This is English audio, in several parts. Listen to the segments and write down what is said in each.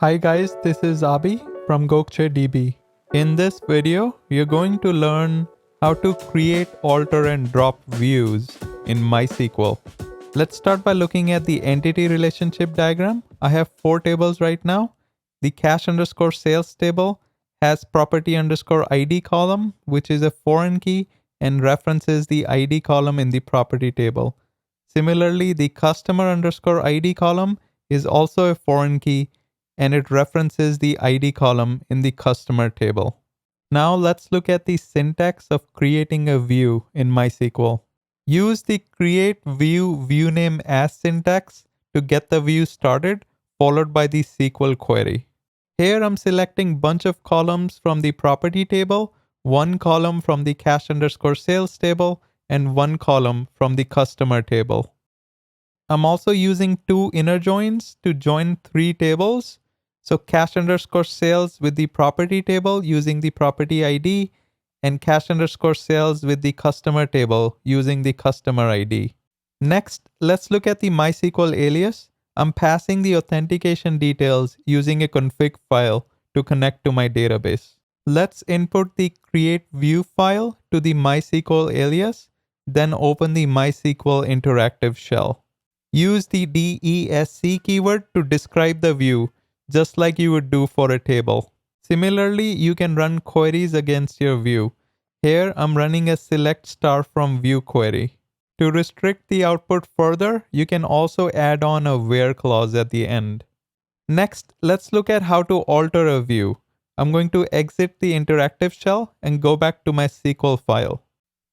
Hi guys, this is Abhi from Gokcedb. In this video, you're going to learn how to create, alter, and drop views in MySQL. Let's start by looking at the entity relationship diagram. I have 4 tables right now. The cash_sales table has property_ID column, which is a foreign key and references the ID column in the property table. Similarly, the customer_ID column is also a foreign key and it references the ID column in the customer table. Now let's look at the syntax of creating a view in MySQL. Use the create view name as syntax to get the view started, followed by the SQL query. Here I'm selecting bunch of columns from the property table, 1 column from the cash_sales table, and 1 column from the customer table. I'm also using 2 inner joins to join 3 tables. So cash_sales with the property table using the property ID and cash_sales with the customer table using the customer ID. Next, let's look at the MySQL alias. I'm passing the authentication details using a config file to connect to my database. Let's input the create view file to the MySQL alias, then open the MySQL interactive shell. Use the DESC keyword to describe the view, just like you would do for a table. Similarly, you can run queries against your view. Here, I'm running a select star from view query. To restrict the output further, you can also add on a where clause at the end. Next, let's look at how to alter a view. I'm going to exit the interactive shell and go back to my SQL file.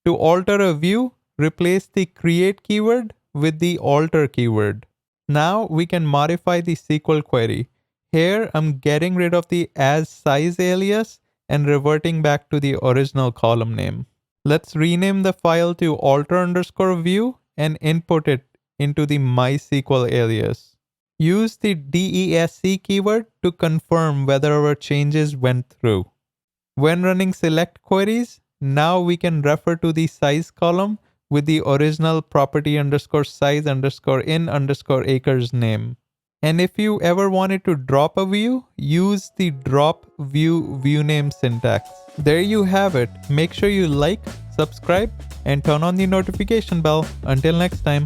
To alter a view, replace the create keyword with the alter keyword. Now we can modify the SQL query. Here, I'm getting rid of the as size alias and reverting back to the original column name. Let's rename the file to alter_view and input it into the MySQL alias. Use the DESC keyword to confirm whether our changes went through. When running select queries, now we can refer to the size column with the original property_size_in_acres name. And if you ever wanted to drop a view, use the drop view name syntax. There you have it. Make sure you like, subscribe, and turn on the notification bell. Until next time.